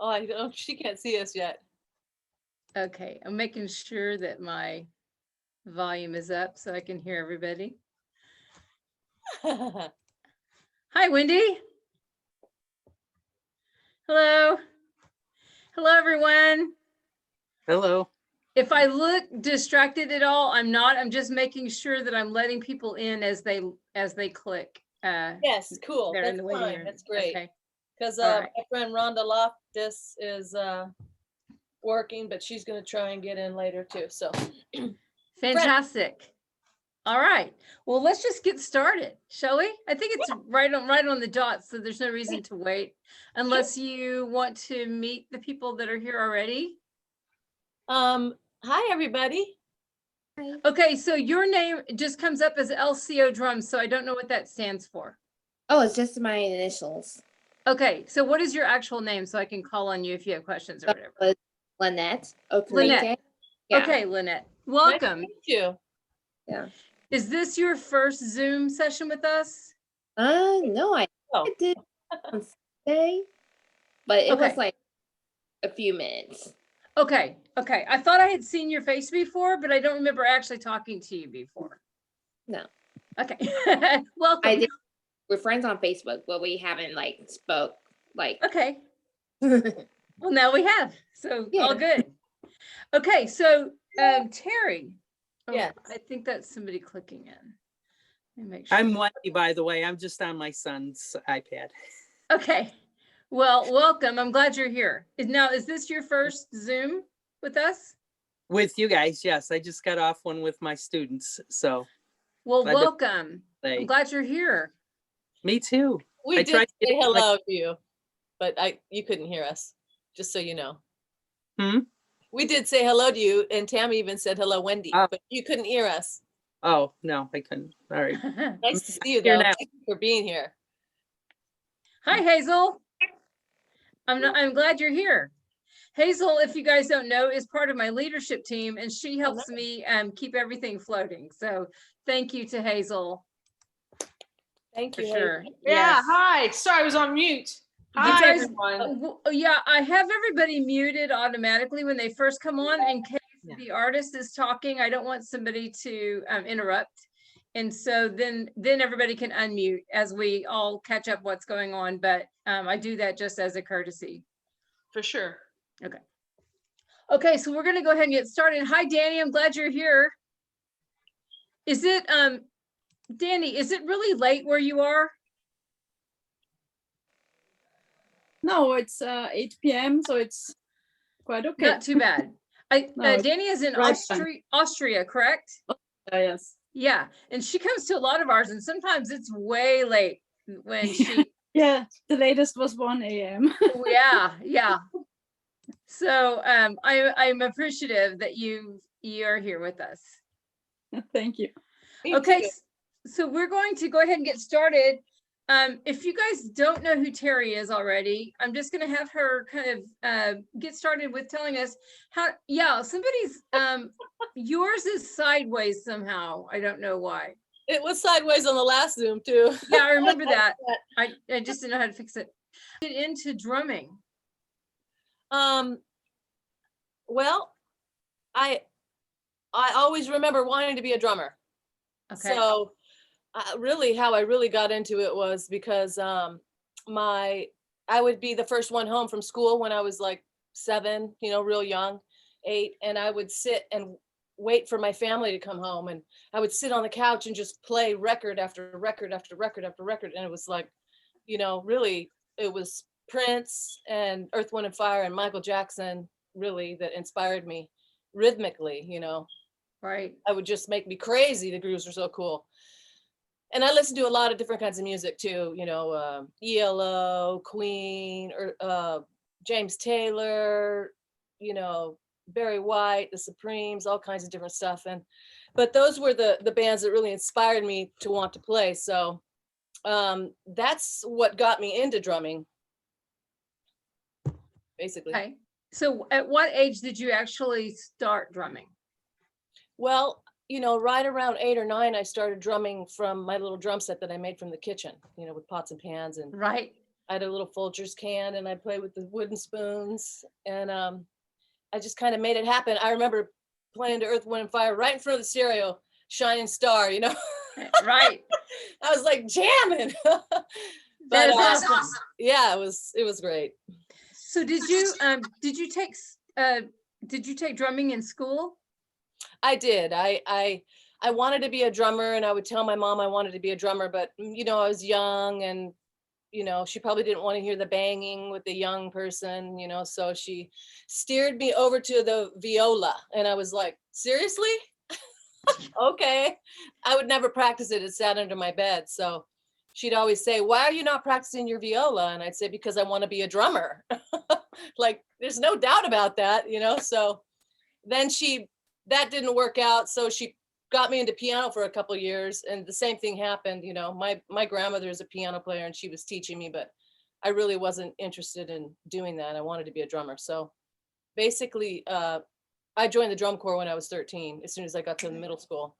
Oh, I don't, she can't see us yet. Okay, I'm making sure that my volume is up so I can hear everybody. Hi, Wendy. Hello. Hello, everyone. Hello. If I look distracted at all, I'm not. I'm just making sure that I'm letting people in as they click. Yes, cool. They're in That's the waiting fine. room. That's great. Okay. Because All right. my friend Rhonda Loftus is working, but she's going to try and get in later too. So Fantastic. All right. Well, let's just get started, shall we? I think it's right on the dot, so there's no reason to wait unless you want to meet the people that are here already. Hi, everybody. Okay, so your name just comes up as LCO Drums, so I don't know what that stands for. Oh, it's just my initials. Okay, so what is your actual name so I can call on you if you have questions or whatever? Lynette. Lynette. Yeah. Okay, Lynette. Welcome. Nice to meet you. Yeah. Is this your first Zoom session with us? No, I did on Sunday, but it was like a few minutes. Okay. I thought I had seen your face before, but I don't remember actually talking to you before. No. Okay. Welcome. I did. We're friends on Facebook, but we haven't spoke Okay. Well, now we have. So Yeah. all good. Okay, so Terry. Oh, Yes. I think that's somebody clicking in. Let me make sure. I'm Wendy, by the way. I'm just on my son's iPad. Okay. Well, welcome. I'm glad you're here. Is this your first Zoom with us? With you guys, yes. I just got off one with my students. So. Well, welcome. I'm glad you're here. Me too. We did say hello to you, but you couldn't hear us, just so you know. We did say hello to you, and Tammy even said hello, Wendy, but you couldn't hear us. Oh, no, I couldn't. All right. Nice to see you, though. Thank you for being here. Hi, Hazel. I'm glad you're here. Hazel, if you guys don't know, is part of my leadership team, and she helps me keep everything floating. So thank you to Hazel. Thank you. For sure. Yeah, yes. Hi. Sorry, I was on mute. Hi, everyone. Yeah, I have everybody muted automatically when they first come on in case the artist is talking. I don't want somebody to interrupt. And so then everybody can unmute as we all catch up what's going on. But I do that just as a courtesy. For sure. Okay. Okay, so we're going to go ahead and get started. Hi, Danny. I'm glad you're here. Is it, Danny, is it really late where you are? No, it's 8 p.m. So it's quite okay. Not too bad. Danny is in Austria, correct? Yes. Yeah, and she comes to a lot of ours, and sometimes it's way late when she. Yeah, the latest was 1 a.m. Yeah. So I'm appreciative that you are here with us. Thank you. Okay, so we're going to go ahead and get started. If you guys don't know who Terry is already, I'm just going to have her kind of get started with telling us how. Yeah, somebody's yours is sideways somehow. I don't know why. It was sideways on the last Zoom too. Yeah, I remember that. I just didn't know how to fix it. Get into drumming. Well, I always remember wanting to be a drummer. Okay. So really how I really got into it was because I would be the first one home from school when I was like 7, real young, 8, and I would sit and wait for my family to come home, and I would sit on the couch and just play record after record after record after record, and it was like, really it was Prince and Earth, Wind and Fire and Michael Jackson really that inspired me rhythmically, Right. I would just make me crazy. The grooves were so cool. And I listened to a lot of different kinds of music too, ELO, Queen, or James Taylor, Barry White, the Supremes, all kinds of different stuff. But those were the bands that really inspired me to want to play. So that's what got me into drumming, basically. Okay. So at what age did you actually start drumming? Well, right around 8 or 9, I started drumming from my little drum set that I made from the kitchen, with pots and pans and right. I had a little Folgers can and I played with the wooden spoons, and I just kind of made it happen. I remember playing to Earth, Wind and Fire right in front of the stereo, Shining Star, you know. Right. I was like jamming. That But is awesome. yeah, it was great. So did you take drumming in school? I did. I wanted to be a drummer, and I would tell my mom I wanted to be a drummer, but you know, I was young, and you know, she probably didn't want to hear the banging with the young person, you know, so she steered me over to the viola, and I was like, seriously? Okay. I would never practice it. It sat under my bed. So she'd always say, why are you not practicing your viola? And I'd say, because I want to be a drummer. Like, there's no doubt about that, you know? So then that didn't work out. So she got me into piano for a couple of years, and the same thing happened. You know, my grandmother is a piano player and she was teaching me, but I really wasn't interested in doing that. I wanted to be a drummer. So basically, I joined the drum corps when I was 13, as soon as I got to the middle school.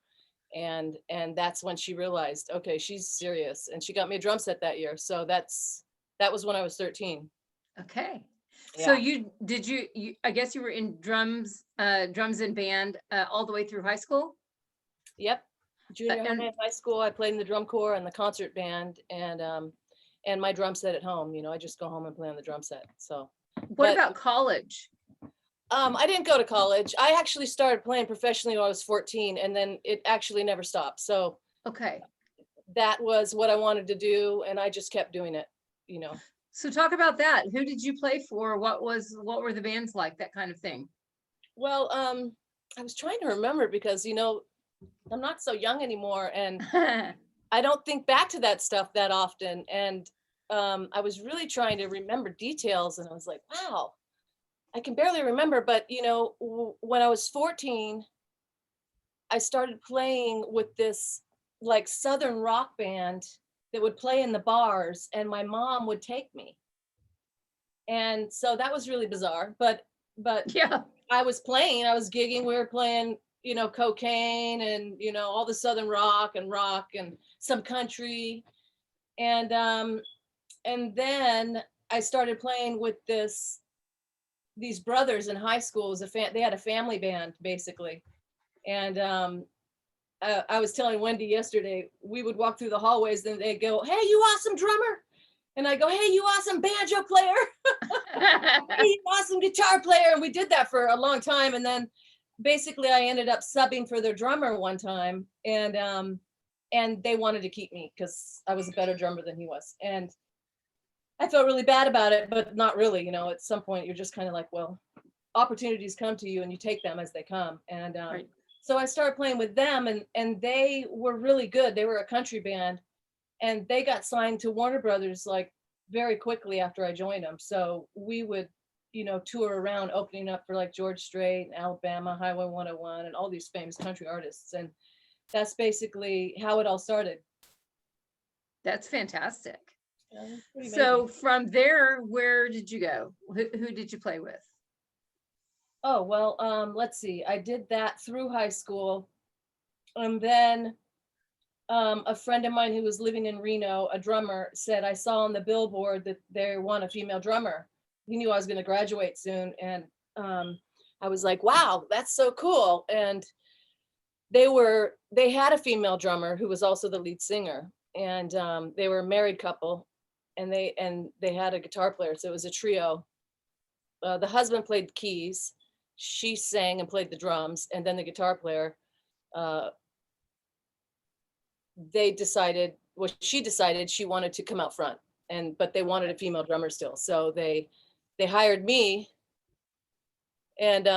And that's when she realized, okay, she's serious. And she got me a drum set that year. So that was when I was 13. Okay. Yeah. So you I guess you were in drums and band all the way through high school? Yep. Junior high, high school, I played in the drum corps and the concert band, and my drum set at home. You know, I just go home and play on the drum set. So what about college? I didn't go to college. I actually started playing professionally when I was 14, and then it actually never stopped. So okay, that was what I wanted to do, and I just kept doing it, you know. So talk about that. Who did you play for? What were the bands like, that kind of thing? Well, I was trying to remember, because, you know, I'm not so young anymore, and I don't think back to that stuff that often. And I was really trying to remember details, and I was like, wow, I can barely remember. But, you know, when I was 14, I started playing with this like Southern rock band that would play in the bars, and my mom would take me. And so that was really bizarre, but yeah, I was gigging, we were playing, you know, Cocaine and, you know, all the Southern rock and some country. And then I started playing with these brothers in high school. They had a family band basically. And I was telling Wendy yesterday, we would walk through the hallways and they'd go, hey, you awesome drummer. And I go, hey, you awesome banjo player. Hey, you awesome guitar player. And we did that for a long time. And then basically I ended up subbing for their drummer one time. And they wanted to keep me because I was a better drummer than he was. And I felt really bad about it, but not really. You know, at some point you're just kind of like, well, opportunities come to you and you take them as they come. And right. So I started playing with them, and they were really good. They were a country band, and they got signed to Warner Brothers like very quickly after I joined them. So we would, you know, tour around opening up for like George Strait and Alabama, Highway 101, and all these famous country artists. And that's basically how it all started. That's fantastic. Yeah, so from there, where did you go? Who did you play with? Oh, well, let's see. I did that through high school. And then a friend of mine who was living in Reno, a drummer, said, I saw on the billboard that they want a female drummer. He knew I was going to graduate soon. And I was like, wow, that's so cool. And they had a female drummer who was also the lead singer. And they were a married couple, and they had a guitar player. So it was a trio. The husband played keys. She sang and played the drums, and then the guitar player, she decided she wanted to come out front, but they wanted a female drummer still. So they hired me, and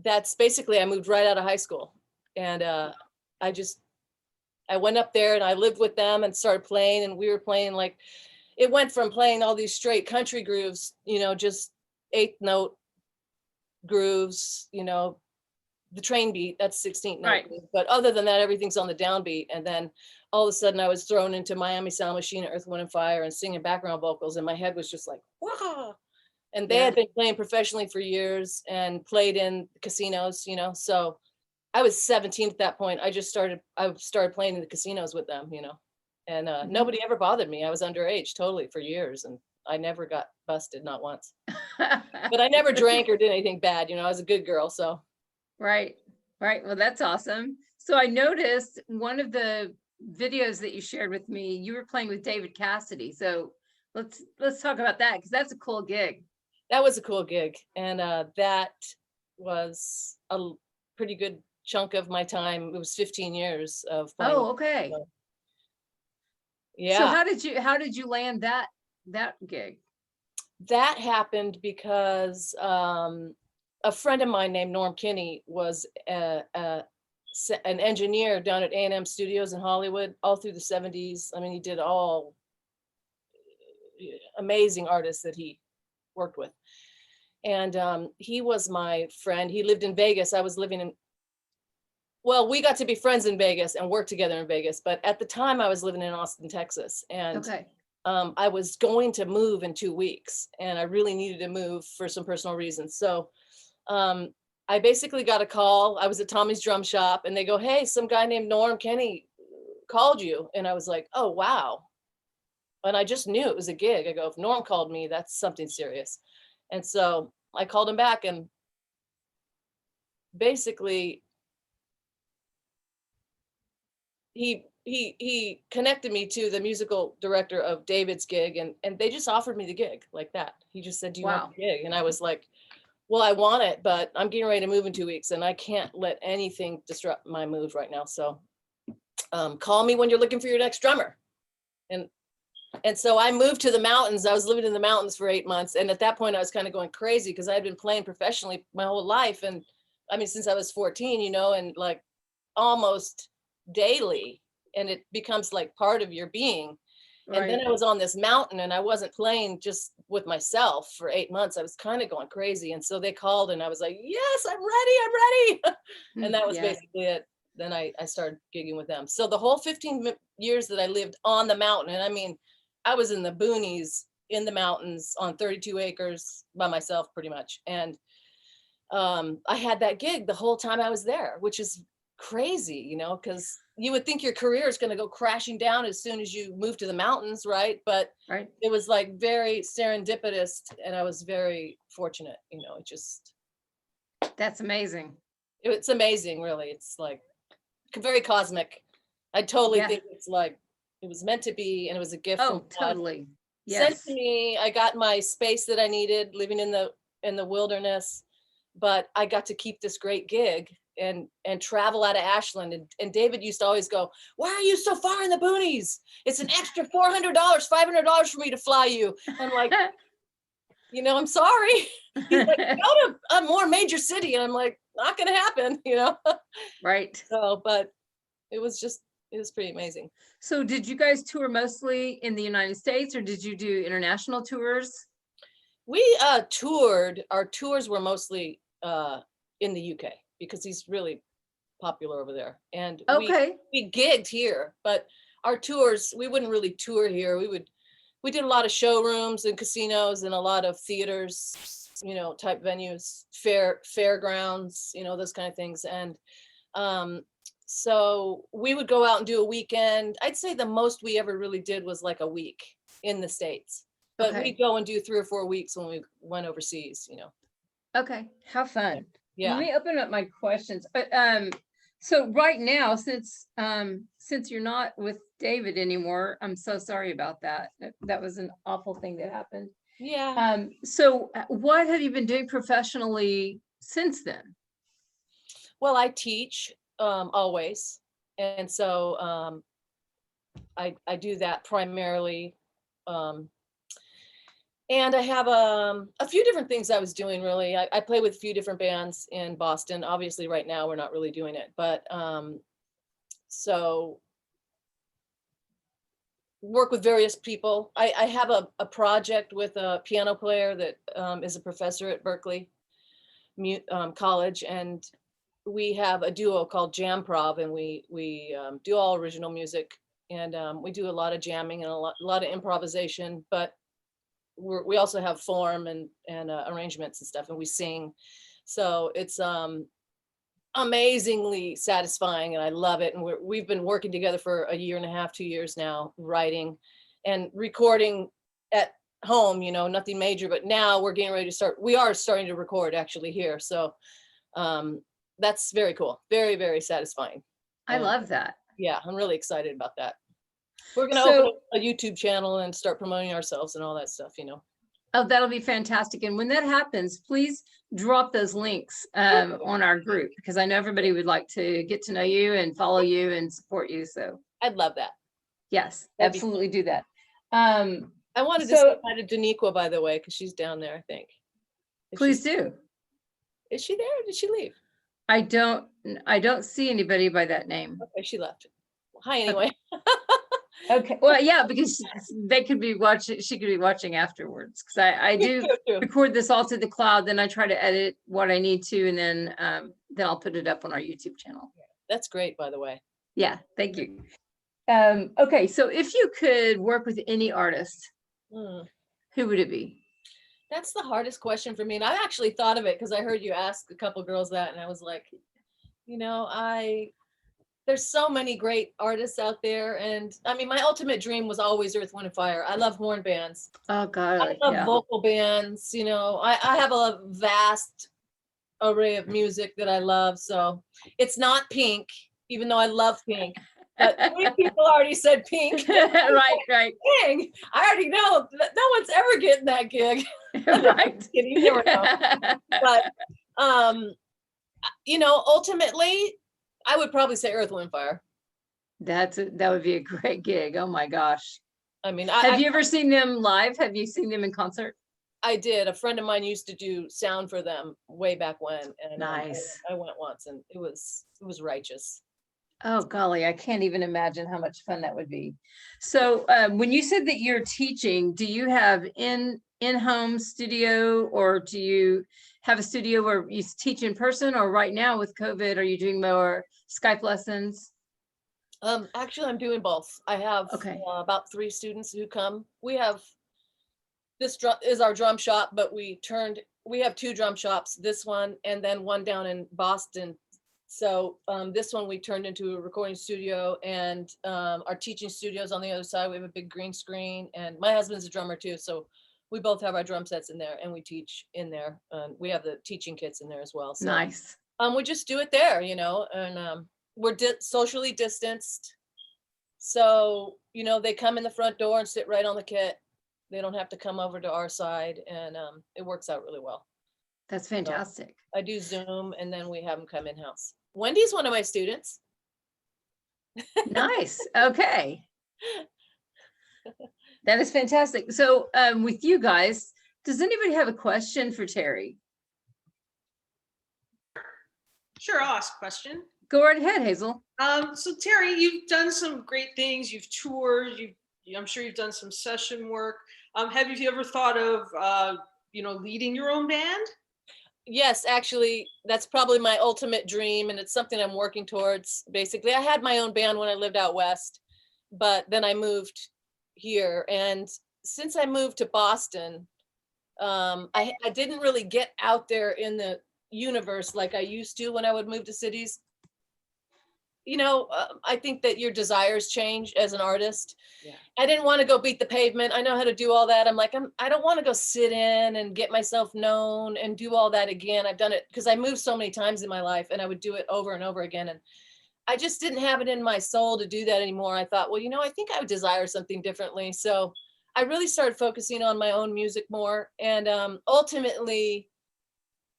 that's basically, I moved right out of high school, and I went up there and I lived with them and started playing, and we were playing like, it went from playing all these straight country grooves, you know, just 8th note grooves, you know, the train beat, that's 16th note. Right. But other than that, everything's on the downbeat. And then all of a sudden I was thrown into Miami Sound Machine, Earth, Wind and Fire, and singing background vocals. And my head was just like, wow. And they had been playing professionally for years and played in casinos, you know. So I was 17 at that point. I started playing in the casinos with them, you know. And nobody ever bothered me. I was underage totally for years, and I never got busted, not once. But I never drank or did anything bad. I was a good girl, so. Right, right. Well, that's awesome. So I noticed one of the videos that you shared with me, you were playing with David Cassidy. So let's talk about that, because that's a cool gig. That was a cool gig, and that was a pretty good chunk of my time. It was 15 years of playing. Oh, okay. So, yeah. So how did you land that gig? That happened because a friend of mine named Norm Kinney was an engineer down at A&M Studios in Hollywood all through the 70s. I mean, he did all amazing artists that he worked with. And he was my friend. He lived in Vegas. I was living in, well, we got to be friends in Vegas and work together in Vegas. But at the time I was living in Austin, Texas. And Okay. I was going to move in 2 weeks, and I really needed to move for some personal reasons. So I basically got a call. I was at Tommy's drum shop, and they go, "Hey, some guy named Norm Kinney called you." And I was like, "Oh, wow." And I just knew it was a gig. I go, "If Norm called me, that's something serious." And so I called him back, and basically he connected me to the musical director of David's gig, and they just offered me the gig like that. He just said, "Do you want the gig?" And I was like, "Well, I want it, but I'm getting ready to move in 2 weeks, and I can't let anything disrupt my move right now. So call me when you're looking for your next drummer." And so I moved to the mountains. I was living in the mountains for 8 months. And at that point I was kind of going crazy because I had been playing professionally my whole life. And I mean, since I was 14, and like almost daily, and it becomes like part of your being. Right. And then I was on this mountain, and I wasn't playing just with myself for 8 months. I was kind of going crazy. And so they called, and I was like, "Yes, I'm ready. And that was basically it. Then I started gigging with them. So the whole 15 years that I lived on the mountain, and I mean, I was in the boonies, in the mountains on 32 acres by myself pretty much. And I had that gig the whole time I was there, which is crazy, because you would think your career is going to go crashing down as soon as you move to the mountains, right? But it was like very serendipitous, and I was very fortunate, it just. That's amazing. It's amazing, really. It's like very cosmic. I totally think it's like, it was meant to be, and it was a gift. Oh, totally. Sent to me. I got my space that I needed living in the wilderness, but I got to keep this great gig and travel out of Ashland. And David used to always go, "Why are you so far in the boonies? It's an extra $400, $500 for me to fly you." I'm like, "I'm sorry." He's like, "Go to a more major city." And I'm like, "Not gonna happen," Right. So, but it was pretty amazing. So did you guys tour mostly in the United States, or did you do international tours? We toured. Our tours were mostly in the UK because he's really popular over there. And we gigged here, but our tours, we wouldn't really tour here. We did a lot of showrooms and casinos and a lot of theaters, type venues, fairgrounds, those kind of things. And so we would go out and do a weekend. I'd say the most we ever really did was like a week in the States, but we'd go and do 3 or 4 weeks when we went overseas, Okay, how fun. Yeah. Let me open up my questions. So right now, since you're not with David anymore, I'm so sorry about that. That was an awful thing that happened. Yeah. So what have you been doing professionally since then? Well, I teach always. And so I do that primarily. And I have a few different things I was doing, really. I play with a few different bands in Boston. Obviously, right now, we're not really doing it. But so work with various people. I have a project with a piano player that is a professor at Berkeley College. And we have a duo called Jam Prov, and we do all original music. And we do a lot of jamming and a lot of improvisation. But we also have form and arrangements and stuff, and we sing. So it's amazingly satisfying, and I love it. And we've been working together for a year and a half, 2 years now, writing and recording at home, nothing major, but now we're getting ready to start. We are starting to record actually here. So that's very cool. Very, very satisfying. I love that. Yeah, I'm really excited about that. We're going to So- open up a YouTube channel and start promoting ourselves and all that stuff, Oh, that'll be fantastic. And when that happens, please drop those links on our group, because I know everybody would like to get to know you and follow you and support you. So I'd love that. yes, That'd be absolutely do that. I wanted to say hi to Daniqua, by the way, because she's down there, I think. Please do. Is she there? Or did she leave? I don't see anybody by that name. Okay, she left. Hi, anyway. Okay, well, yeah, because they could be watching, she could be watching afterwards, because I do record this all to the cloud, then I try to edit what I need to, and then I'll put it up on our YouTube channel. That's great, by the way. Yeah, thank you. Okay, so if you could work with any artist, who would it be? That's the hardest question for me. And I actually thought of it because I heard you ask a couple girls that, and I was like, there's so many great artists out there. And I mean, my ultimate dream was always Earth, Wind and Fire. I love horn bands. Oh God, I love yeah. vocal bands. I have a vast array of music that I love. So it's not Pink, even though I love Pink. But 3 people already said Pink. Right. Dang, I already know that no one's ever getting that gig. Right. You never know. But ultimately, I would probably say Earth, Wind, Fire. That would be a great gig. Oh my gosh. I mean, Have you ever seen them live? Have you seen them in concert? I did. A friend of mine used to do sound for them way back when, and Nice. I went once, and it was righteous. Oh golly, I can't even imagine how much fun that would be. So when you said that you're teaching, do you have in-home studio, or do you have a studio where you teach in person, or right now with COVID, are you doing more Skype lessons? Actually, I'm doing both. I have about 3 students who come. We have this is our drum shop, but we have 2 drum shops, this one and then one down in Boston. So this one we turned into a recording studio, and our teaching studios on the other side. We have a big green screen, and my husband's a drummer too. So we both have our drum sets in there, and we teach in there. We have the teaching kits in there as well. So, nice. We just do it there, and we're socially distanced. So, they come in the front door and sit right on the kit. They don't have to come over to our side, and it works out really well. That's fantastic. So I do Zoom, and then we have them come in-house. Wendy's one of my students. Nice. Okay. That is fantastic. So with you guys, does anybody have a question for Teri? Sure, I'll ask a question. Go right ahead, Hazel. So Teri, you've done some great things. You've toured. I'm sure you've done some session work. Have you ever thought of, leading your own band? Yes, actually, that's probably my ultimate dream, and it's something I'm working towards. Basically, I had my own band when I lived out west, but then I moved here, and since I moved to Boston, I didn't really get out there in the universe like I used to when I would move to cities. I think that your desires change as an artist. Yeah. I didn't want to go beat the pavement. I know how to do all that. I'm like, I don't want to go sit in and get myself known and do all that again. I've done it because I moved so many times in my life, and I would do it over and over again. And I just didn't have it in my soul to do that anymore. I thought, well, I think I would desire something differently. So I really started focusing on my own music more. And ultimately,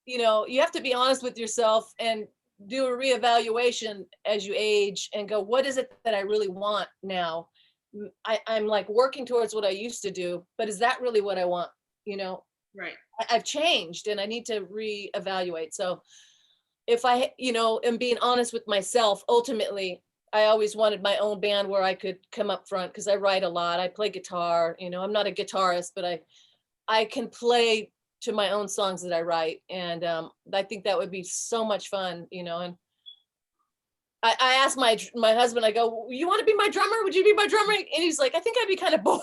you have to be honest with yourself and do a reevaluation as you age and go, what is it that I really want now? I'm like working towards what I used to do, but is that really what I want? Right. I've changed, and I need to reevaluate. So if I, am being honest with myself, ultimately, I always wanted my own band where I could come up front, because I write a lot. I play guitar, I'm not a guitarist, but I can play to my own songs that I write. And I think that would be so much fun, and I asked my husband, I go, you want to be my drummer? Would you be my drummer? And he's like, I think I'd be kind of bored.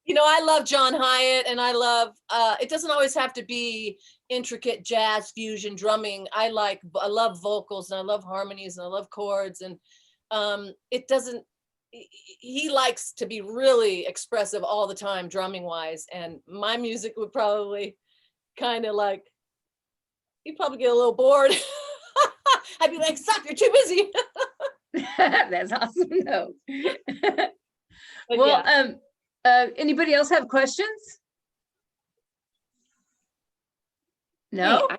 You know, I love John Hyatt, and I love, it doesn't always have to be intricate jazz fusion drumming. I love vocals, and I love harmonies, and I love chords, and it doesn't, he likes to be really expressive all the time, drumming wise. And my music would probably kind of like, you'd probably get a little bored. I'd be like, stop, you're too busy. That's awesome. No. But Well, yeah. Anybody else have questions? No? Hey,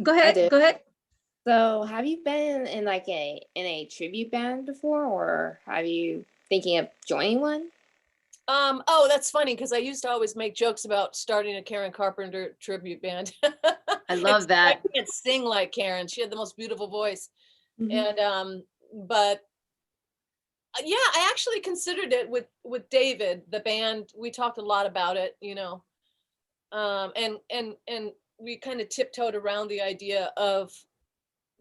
Go I ahead, do. go ahead. So have you been in like in a tribute band before, or have you thinking of joining one? Oh, that's funny because I used to always make jokes about starting a Karen Carpenter tribute band. I love Except that. I can't sing like Karen. She had the most beautiful voice. Mhm. And but yeah, I actually considered it with David, the band. We talked a lot about it, you know. And we kind of tiptoed around the idea of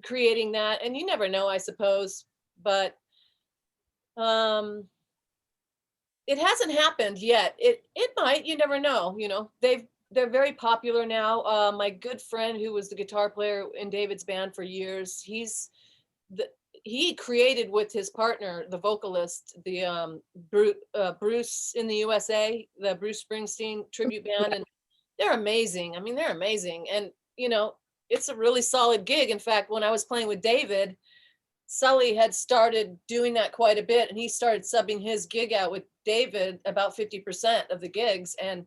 creating that. And you never know, I suppose, but it hasn't happened yet. It might, you never know, you know. They're very popular now. My good friend who was the guitar player in David's band for years, he created with his partner, the vocalist, the Bruce in the USA, the Bruce Springsteen tribute band, and they're amazing. I mean, they're amazing, and you know, it's a really solid gig. In fact, when I was playing with David, Sully had started doing that quite a bit, and he started subbing his gig out with David about 50% of the gigs, and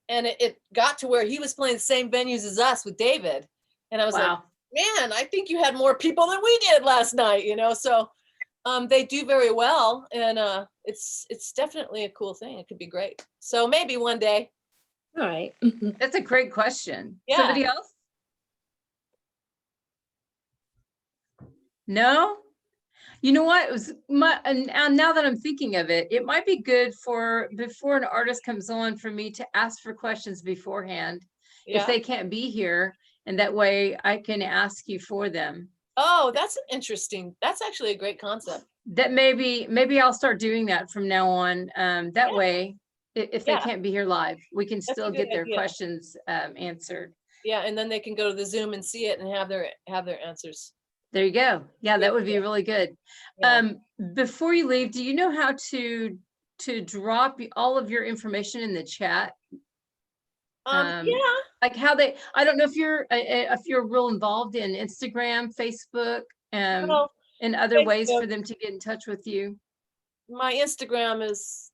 it got to where he was playing the same venues as us with David, and I was like, Wow. man, I think you had more people than we did last night, you know. So they do very well, and it's definitely a cool thing. It could be great. So maybe one day. All right. That's a great question. Yeah. Somebody else? No? You know what? It was and now that I'm thinking of it, it might be good for before an artist comes on for me to ask for questions beforehand if Yeah. they can't be here, and that way I can ask you for them. Oh, that's actually a great concept. That maybe I'll start doing that from now on. That Yeah. way, if they Yeah. can't be here live, we can That's a still good get their idea. questions answered. Yeah, and then they can go to the Zoom and see it and have their answers. There you go. Yeah, that would be Yeah. really good. Yeah. Before you leave, do you know how to drop all of your information in the chat? Yeah. Like how I don't know if you're real involved in Instagram, Facebook, Well, and other ways Facebook. for them to get in touch with you. My Instagram is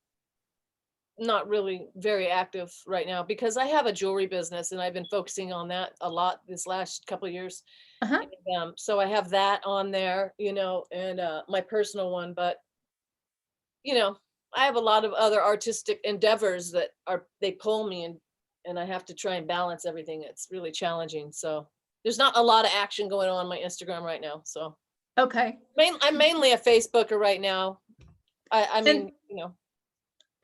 not really very active right now because I have a jewelry business and I've been focusing on that a lot this last couple of years. Uh-huh. And, so I have that on there, you know, and my personal one, but you know, I have a lot of other artistic endeavors that they pull me and I have to try and balance everything. It's really challenging. So there's not a lot of action going on my Instagram right now. So Okay. I'm mainly a Facebooker right now. I mean, you know.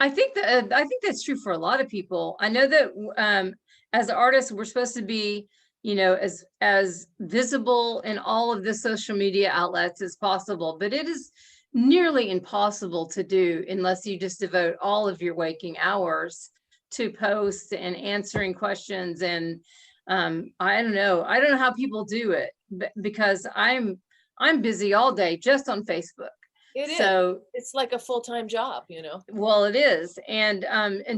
I think that's true for a lot of people. I know that as artists, we're supposed to be, you know, as visible in all of the social media outlets as possible, but it is nearly impossible to do unless you just devote all of your waking hours to posts and answering questions. And I don't know how people do it, because I'm busy all day just on Facebook. It is. So It's like a full-time job, you know. well, it is, and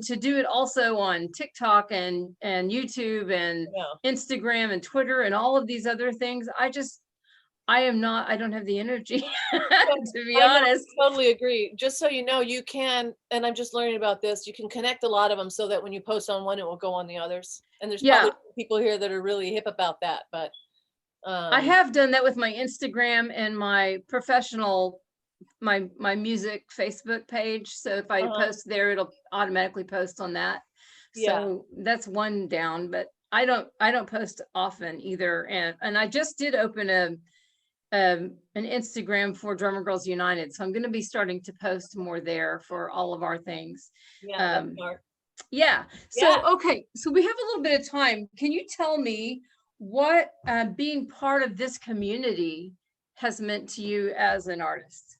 to do it also on TikTok and YouTube and Yeah. Instagram and Twitter and all of these other things, I don't have the energy to be honest. I totally agree. Just so you know, you can, and I'm just learning about this, you can connect a lot of them so that when you post on one, it will go on the others. And there's probably people here that are really hip about that, but I have done that with my Instagram and my professional my music Facebook page. So if I post there, it'll automatically post on that. So that's one down, but I don't post often either. And I just did open an Instagram for Drummer Girls United. So I'm going to be starting to post more there for all of our things. Yeah. That's smart. Yeah. So, okay. So we have a little bit of time. Can you tell me what being part of this community has meant to you as an artist?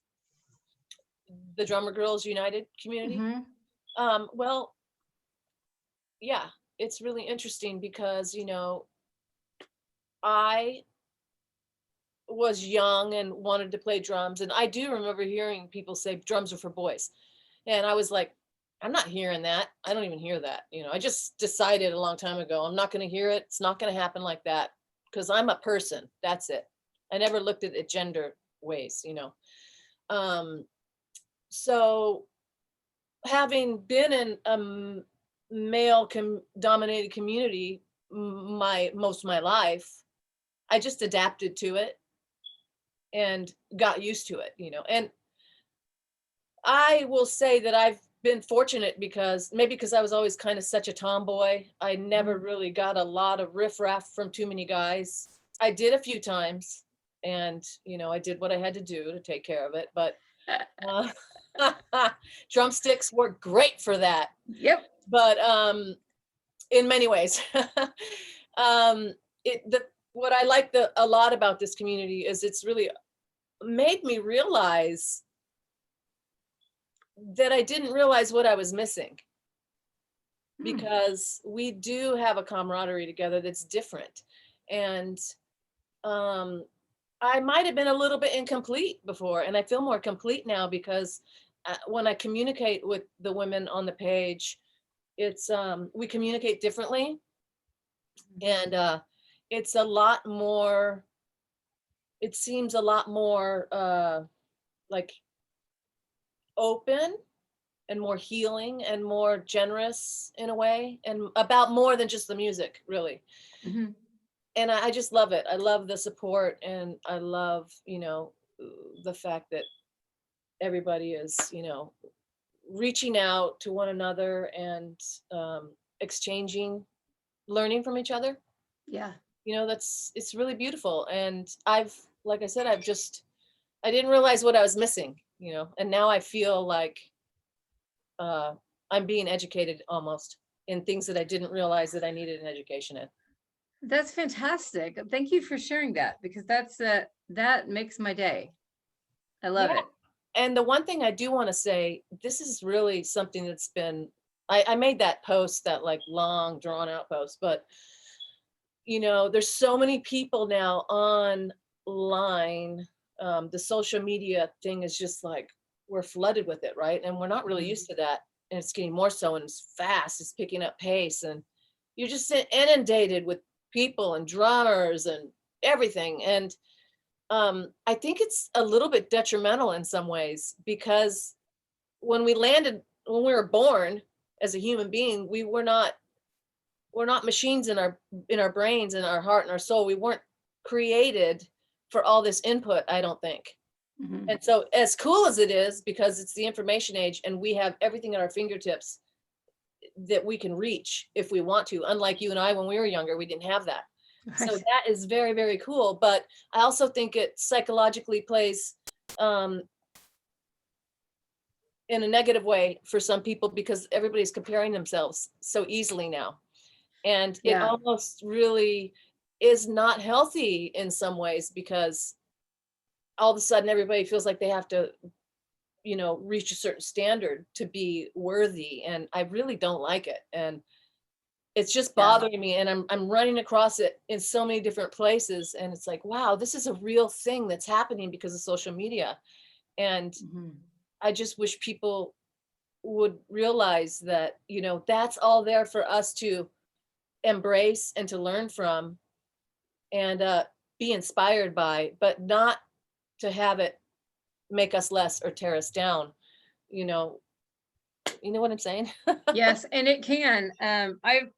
The Drummer Girls United community. Mm-hmm. Well, yeah, it's really interesting because, I was young and wanted to play drums. And I do remember hearing people say drums are for boys. And I was like, I'm not hearing that. I don't even hear that. I just decided a long time ago, I'm not going to hear it. It's not going to happen like that because I'm a person. That's it. I never looked at it gender ways. So having been in a male dominated community most of my life, I just adapted to it and got used to it, and I will say that I've been fortunate because I was always kind of such a tomboy. I never really got a lot of riffraff from too many guys. I did a few times, and I did what I had to do to take care of it, but drumsticks were great for that. Yep. But in many ways, what I like a lot about this community is it's really made me realize that I didn't realize what I was missing, because we do have a camaraderie together that's different. And I might have been a little bit incomplete before, and I feel more complete now because when I communicate with the women on the page, it's we communicate differently, and it's a lot more, it seems a lot more like open and more healing and more generous in a way, and about more than just the music, really. Mm-hmm. And I just love it. I love the support, and I love, the fact that everybody is, reaching out to one another and exchanging, learning from each other. Yeah. It's really beautiful. And like I said, I didn't realize what I was missing, and now I feel like I'm being educated almost in things that I didn't realize that I needed an education in. That's fantastic. Thank you for sharing that, because that makes my day. I love it. And the one thing I do want to say, this is really something that's been, I made that post, that like long drawn out post, but there's so many people now online. The social media thing is just like, we're flooded with it, right? And we're not really used to that. And it's getting more so, and it's fast, it's picking up pace, and you're just inundated with people and drummers and everything. And I think it's a little bit detrimental in some ways, because when we were born as a human being, we're not machines in our brains and our heart and our soul. We weren't created for all this input, I don't think. Mm-hmm. And so as cool as it is, because it's the information age and we have everything at our fingertips that we can reach if we want to, unlike you and I, when we were younger, we didn't have that. Right. So that is very, very cool. But I also think it psychologically plays in a negative way for some people, because everybody's comparing themselves so easily now. And it almost really is not healthy in some ways, because all of a sudden everybody feels like they have to, reach a certain standard to be worthy. And I really don't like it. And it's just bothering me. And I'm running across it in so many different places. And it's like, wow, this is a real thing that's happening because of social media. And I just wish people would realize that, that's all there for us to embrace and to learn from and be inspired by, but not to have it make us less or tear us down. You know what I'm saying? Yes, and it can. I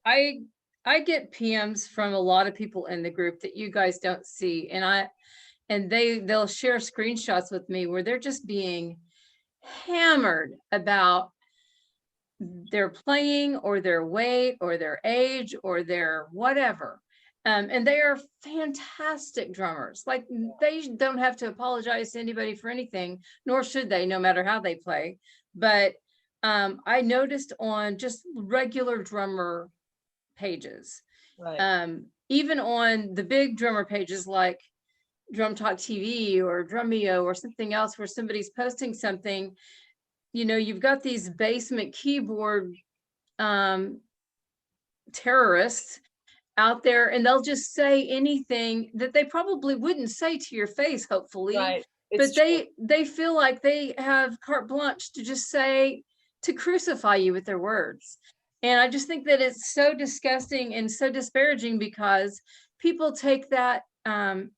get PMs from a lot of people in the group that you guys don't see, and they'll share screenshots with me where they're just being hammered about their playing or their weight or their age or their whatever. And they are fantastic drummers. Like, they don't have to apologize to anybody for anything, nor should they, no matter how they play. But I noticed on just regular drummer pages, Right. Even on the big drummer pages like Drum Talk TV or Drumeo or something else, where somebody's posting something, you've got these basement keyboard terrorists out there, and they'll just say anything that they probably wouldn't say to your face, hopefully. Right. But It's true. they feel like they have carte blanche to just say, to crucify you with their words. And I just think that it's so disgusting and so disparaging, because people take that and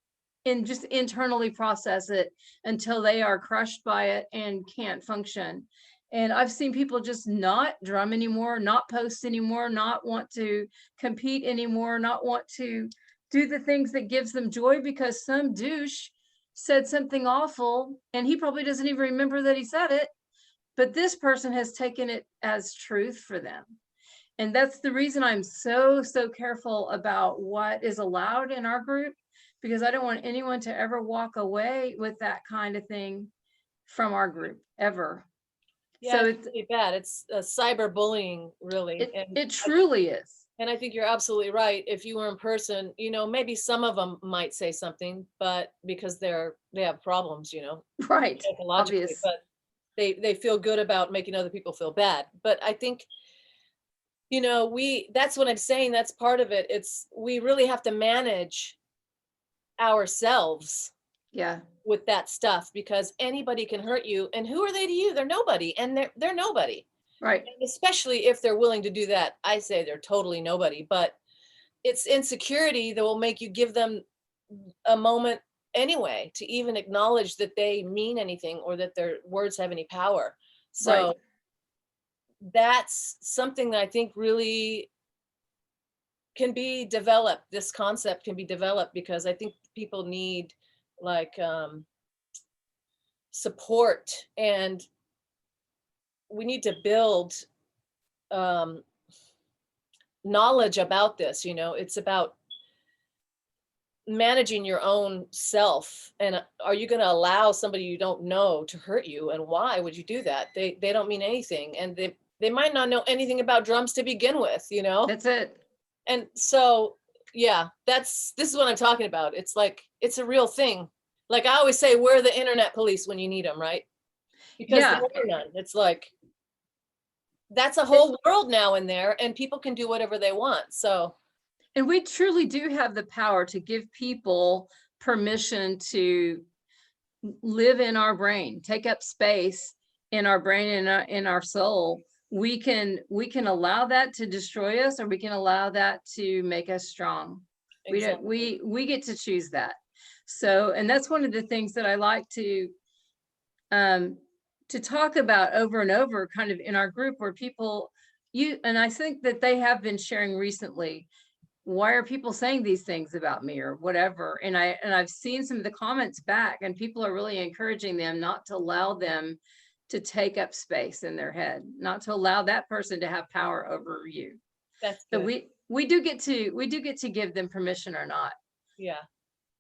just internally process it until they are crushed by it and can't function. And I've seen people just not drum anymore, not post anymore, not want to compete anymore, not want to do the things that gives them joy, because some douche said something awful and he probably doesn't even remember that he said it, but this person has taken it as truth for them. And that's the reason I'm so careful about what is allowed in our group, because I don't want anyone to ever walk away with that kind of thing from our group, ever. Yeah, So it's really bad. It's cyberbullying, really. it truly is. And I think you're absolutely right. If you were in person, you know, maybe some of them might say something, but because they have problems, you know, Right. psychologically, Obvious. but they feel good about making other people feel bad. But I think, you know, that's what I'm saying. That's part of it. We really have to manage ourselves Yeah. with that stuff, because anybody can hurt you. And who are they to you? They're nobody. And they're nobody. Right. And especially if they're willing to do that. I say they're totally nobody, but it's insecurity that will make you give them a moment anyway to even acknowledge that they mean anything or that their words have any power. So Right. that's something that I think really can be developed. This concept can be developed, because I think people need like support, and we need to build knowledge about this. You know, it's about managing your own self. And are you going to allow somebody you don't know to hurt you? And why would you do that? They don't mean anything, and they might not know anything about drums to begin with, you know? That's it. And so, yeah, this is what I'm talking about. It's like, it's a real thing. Like I always say, we're the internet police when you need them, right? Because Yeah. there are none. It's like, that's a whole world now in there, and people can do whatever they want. So, And we truly do have the power to give people permission to live in our brain, take up space in our brain and in our soul. We can allow that to destroy us, or we can allow that to make us strong. exactly. We get to choose that. So, and that's one of the things that I like to talk about over and over, kind of in our group, where people, and I think that they have been sharing recently, why are people saying these things about me or whatever? And I've seen some of the comments back, and people are really encouraging them not to allow them to take up space in their head, not to allow that person to have power over you. That's So good. we do get to give them permission or not. Yeah.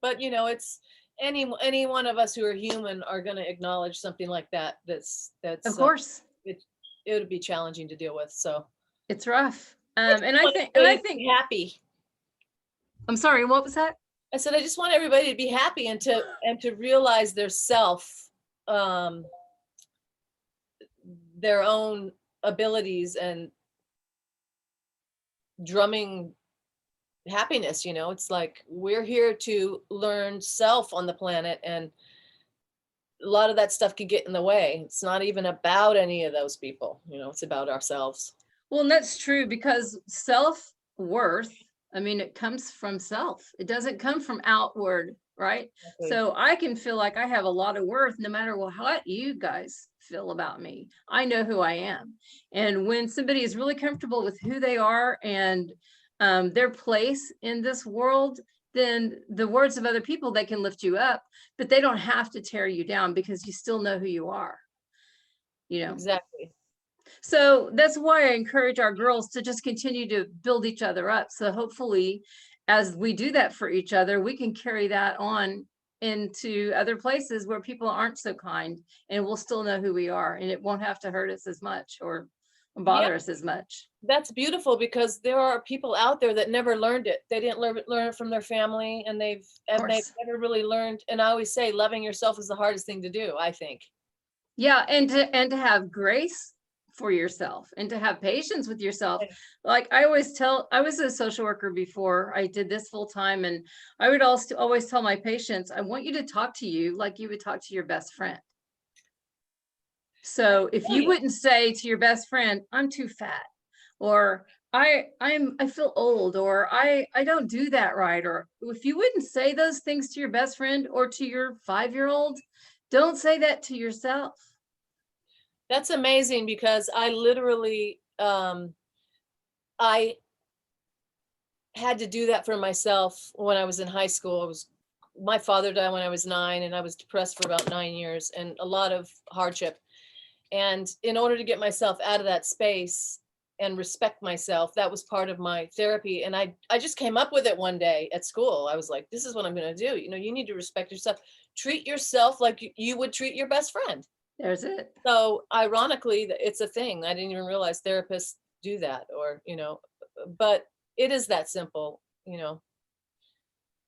But you know, it's any one of us who are human are going to acknowledge something like that. That's Of course, it would be challenging to deal with. So it's rough. And I think be happy. I'm sorry, what was that? I said, I just want everybody to be happy and to realize their self, their own abilities and drumming happiness. You know, it's like, we're here to learn self on the planet, and a lot of that stuff could get in the way. It's not even about any of those people, you know, it's about ourselves. Well, and that's true, because self-worth, I mean, it comes from self. It doesn't come from outward, right? Exactly. So I can feel like I have a lot of worth no matter what you guys feel about me. I know who I am. And when somebody is really comfortable with who they are and their place in this world, then the words of other people, they can lift you up, but they don't have to tear you down, because you still know who you are, you know? Exactly. So that's why I encourage our girls to just continue to build each other up. So hopefully, as we do that for each other, we can carry that on into other places where people aren't so kind, and we'll still know who we are, and it won't have to hurt us as much or bother us as much. That's beautiful, because there are people out there that never learned it. They didn't learn it from their family, and they've never really learned. And I always say, loving yourself is the hardest thing to do, I think. Yeah, and to have grace for yourself and to have patience with yourself. Yeah. Like I always tell, I was a social worker before I did this full time, and I would also always tell my patients, I want you to talk to you like you would talk to your best friend. So if you wouldn't say to your best friend, I'm too fat, or I feel old, or I don't do that right, or if you wouldn't say those things to your best friend or to your 5-year-old, don't say that to yourself. That's amazing, because I literally, I had to do that for myself when I was in high school. My father died when I was 9, and I was depressed for about 9 years and a lot of hardship. And in order to get myself out of that space and respect myself, that was part of my therapy. And I just came up with it one day at school. I was like, this is what I'm going to do. You know, you need to respect yourself. Treat yourself like you would treat your best friend. There's it. So ironically, it's a thing. I didn't even realize therapists do that, or, you know, but it is that simple, you know.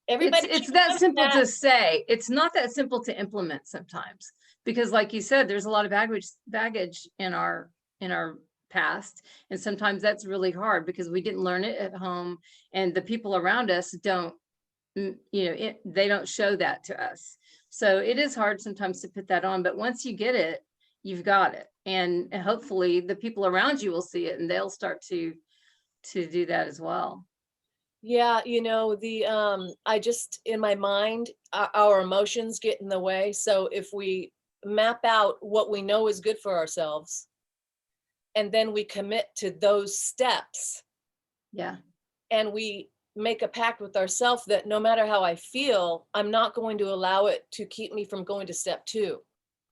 Everybody, It's that simple to say. It's not that simple to implement sometimes, because like you said, there's a lot of baggage in our past, and sometimes that's really hard because we didn't learn it at home, and the people around us don't, you know, they don't show that to us. So it is hard sometimes to put that on, but once you get it, you've got it, and hopefully the people around you will see it and they'll start to do that as well. Yeah, you know, I just, in my mind, our emotions get in the way. So if we map out what we know is good for ourselves, and then we commit to those steps. Yeah. And we make a pact with ourselves that no matter how I feel, I'm not going to allow it to keep me from going to step 2,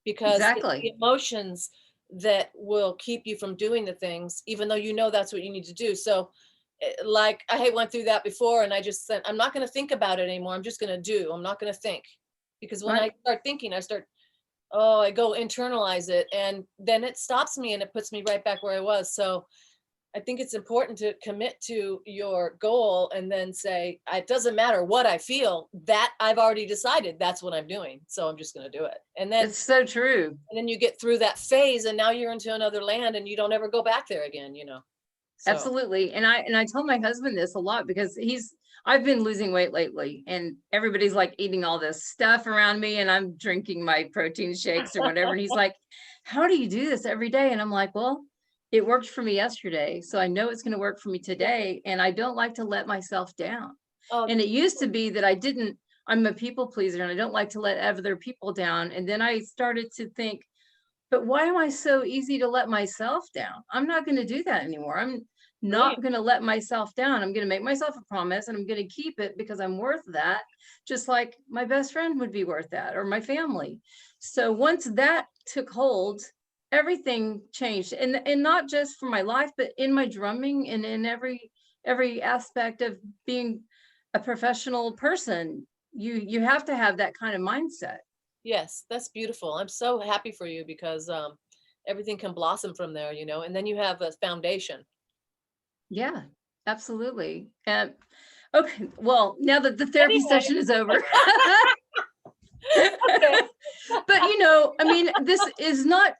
because Exactly. it's the emotions that will keep you from doing the things, even though you know that's what you need to do. So like I went through that before, and I just said, I'm not going to think about it anymore. I'm just going to do. I'm not going to think, because when I start thinking, I go internalize it, and then it stops me and it puts me right back where I was. So I think it's important to commit to your goal and then say, it doesn't matter what I feel, that I've already decided that's what I'm doing. So I'm just going to do it. And then It's so true. And then you get through that phase, and now you're into another land, and you don't ever go back there again, you know? So. Absolutely. And I tell my husband this a lot, because I've been losing weight lately, and everybody's like eating all this stuff around me, and I'm drinking my protein shakes or whatever. And he's like, how do you do this every day? And I'm like, well, it worked for me yesterday, so I know it's going to work for me today. And I don't like to let myself down. And it used to be that I'm a people pleaser, and I don't like to let other people down. And then I started to think, but why am I so easy to let myself down? I'm not going to do that anymore. I'm not going to let myself down. I'm going to make myself a promise, and I'm going to keep it, because I'm worth that, just like my best friend would be worth that, or my family. So once that took hold, everything changed, and not just for my life, but in my drumming, and in every aspect of being a professional person. You have to have that kind of mindset. Yes, that's beautiful. I'm so happy for you, because everything can blossom from there, you know, and then you have a foundation. Yeah, absolutely. And okay, well, now that the therapy session is over. But you know, I mean, this is not,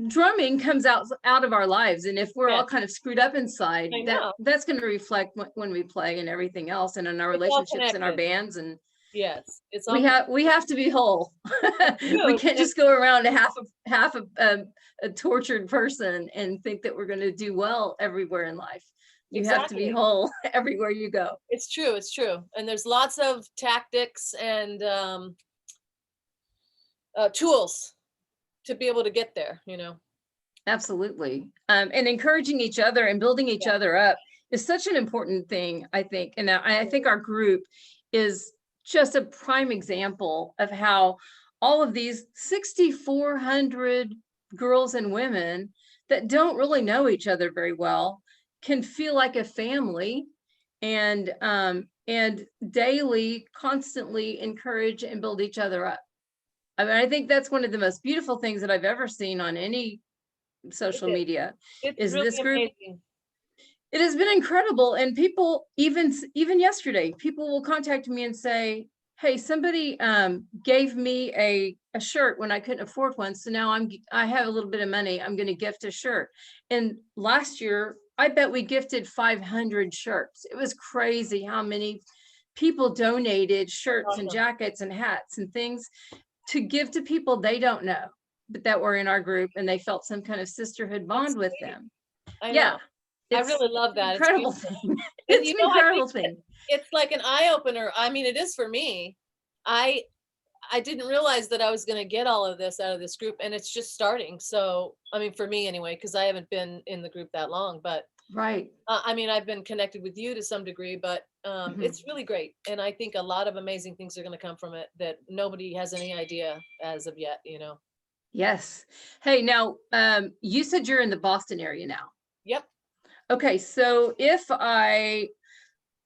drumming comes out of our lives, and if we're all kind of screwed up inside, that's going to reflect when we play and everything else, and in our relationships and our bands. And yes, it's we have to be whole. We can't just go around half a tortured person and think that we're going to do well everywhere in life. You have to be whole everywhere you go. It's true. It's true. And there's lots of tactics and tools to be able to get there, you know. Absolutely. And encouraging each other and building each other up is such an important thing, I think. And I think our group is just a prime example of how all of these 6,400 girls and women that don't really know each other very well can feel like a family, and daily, constantly encourage and build each other up. I mean, I think that's one of the most beautiful things that I've ever seen on any social media. Is really this group amazing. It has been incredible. And people, even yesterday, people will contact me and say, hey, somebody gave me a shirt when I couldn't afford one. So now I have a little bit of money. I'm going to gift a shirt. And last year, I bet we gifted 500 shirts. It was crazy how many people donated shirts and Awesome. jackets and hats and things to give to people they don't know, but that were in our group, and they felt some kind of sisterhood bond with them. I know. Yeah. I It's really love that. an It's incredible beautiful. thing. And It's you an know, I incredible think thing. it's like an eye opener. I mean, it is for me. I didn't realize that I was going to get all of this out of this group, and it's just starting. So, I mean, for me anyway, because I haven't been in the group that long, but Right. I mean, I've been connected with you to some degree, but it's really great. And I think a lot of amazing things are going to come from it that nobody has any idea as of yet, you know? Yes. Hey, now, you said you're in the Boston area now. Yep. Okay, so if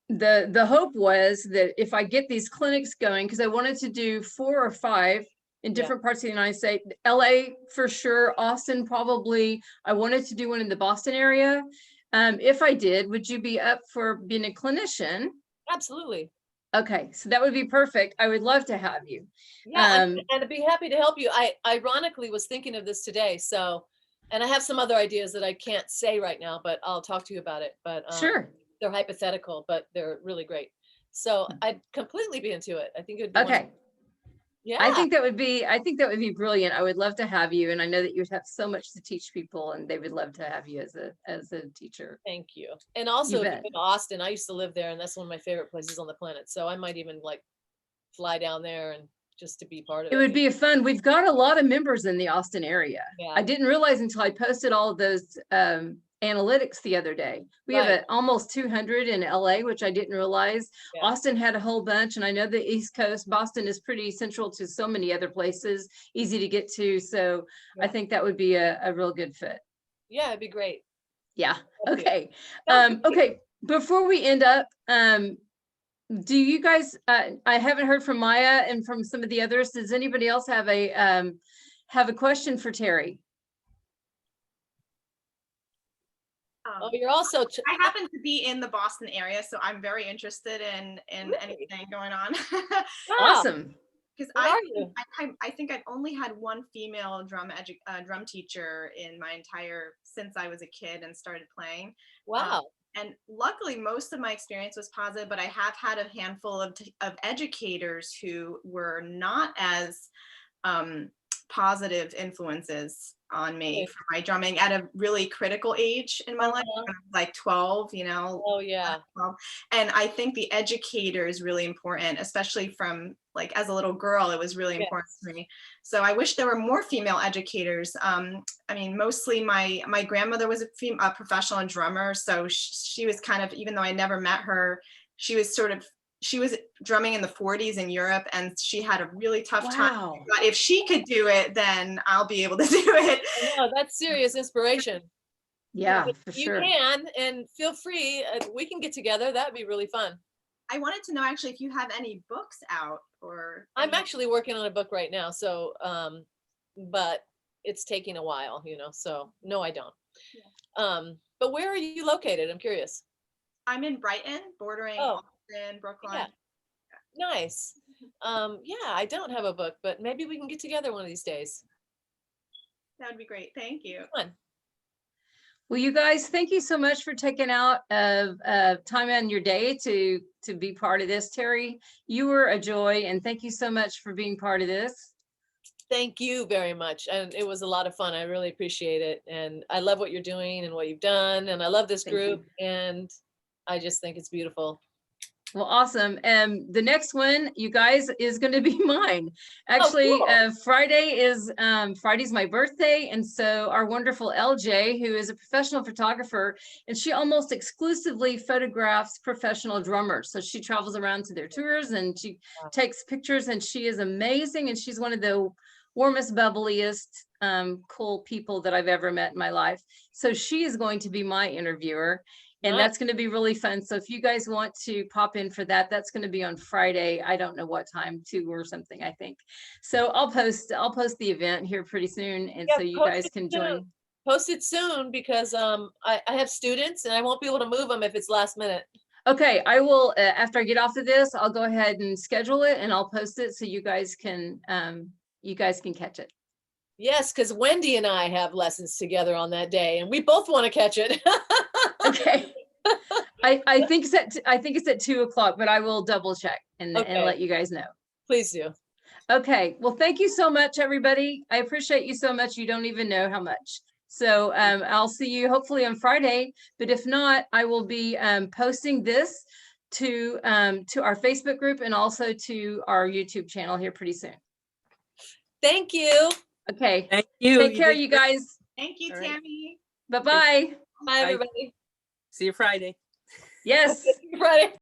the hope was that if I get these clinics going, because I wanted to do 4 or 5 in different parts of the United States, LA for sure, Austin probably. I wanted to do one in the Boston area. If I did, would you be up for being a clinician? Absolutely. Okay, so that would be perfect. I would love to have you. Yeah, and I'd be happy to help you. I ironically was thinking of this today. So, and I have some other ideas that I can't say right now, but I'll talk to you about it. But Sure. they're hypothetical, but they're really great. So I'd completely be into it. I think it would be Okay. wonderful. Yeah. I think that would be brilliant. I would love to have you. And I know that you would have so much to teach people, and they would love to have you as a teacher. Thank you. And also, if bet. you've been to Austin, I used to live there, and that's one of my favorite places on the planet. So I might even like fly down there and just to be part of it. It would be fun. We've got a lot of members in the Austin area. Yeah. I didn't realize until I posted all of those analytics the other day. We have Right. almost 200 in LA, which I didn't realize. Yeah. Austin had a whole bunch, and I know the East Coast, Boston is pretty central to so many other places, easy to get to. So I Yeah. think that would be a real good fit. Yeah, it'd be great. Yeah. Thank you. Okay. Sounds good. Okay. Before we end up, do you guys, I haven't heard from Maya and from some of the others. Does anybody else have a question for Teri? Oh, you're also I happen to be in the Boston area, so I'm very interested in Really? anything going on. Wow. Awesome. Because Where are you? I think I've only had one female drum teacher in my entire since I was a kid and started playing. Wow. And luckily, most of my experience was positive, but I have had a handful of educators who were not as positive influences on me for my drumming at a really critical age in my life, like 12, you know. Oh yeah. 12. And I think the educator is really important, especially from like as a little girl, it was really important to me. So I wish there were more female educators. I mean, mostly my grandmother was a professional drummer. So she was kind of, even though I never met her, she was drumming in the 40s in Europe, and she had a really tough time. But if she could do it, then I'll be able to do it. No, that's serious inspiration. Yeah, But for you sure. can, and feel free. We can get together. That'd be really fun. I wanted to know actually if you have any books out or. I'm actually working on a book right now. So, but it's taking a while, you know, so no, I don't. Yeah. But where are you located? I'm curious. I'm in Brighton, bordering Austin, Brooklyn. Yeah. Nice. Yeah, I don't have a book, but maybe we can get together one of these days. That would be great. Thank you. Fun. Well, you guys, thank you so much for taking out time on your day to be part of this. Teri, you were a joy, and thank you so much for being part of this. Thank you very much. And it was a lot of fun. I really appreciate it. And I love what you're doing and what you've done. And I love this group. And I just think it's beautiful. Well, awesome. The next one, you guys, is going to be mine. Actually, cool. Friday's my birthday. And so our wonderful LJ, who is a professional photographer, and she almost exclusively photographs professional drummers. So she travels around to their tours and she takes pictures, and she is amazing. And she's one of the warmest, bubbliest, cool people that I've ever met in my life. So she is going to be my interviewer. And that's going to be really fun. So if you guys want to pop in for that, that's going to be on Friday. I don't know what time, 2 or something, I think. So I'll post the event here pretty soon. And so you guys can join. Post it soon because I have students and I won't be able to move them if it's last minute. Okay, I will, after I get off of this, I'll go ahead and schedule it and I'll post it so you guys can catch it. Yes, because Wendy and I have lessons together on that day and we both want to catch it. Okay. I think it's at 2:00, but I will double check and Okay. let you guys know. Please do. Okay, well, thank you so much, everybody. I appreciate you so much. You don't even know how much. So I'll see you hopefully on Friday, but if not, I will be posting this to our Facebook group and also to our YouTube channel here pretty soon. Thank you. Okay, Thank you. take care, did you great. guys. Thank you, All right. Tammy. Bye-bye. Bye, everybody. See you Friday. Yes. Friday.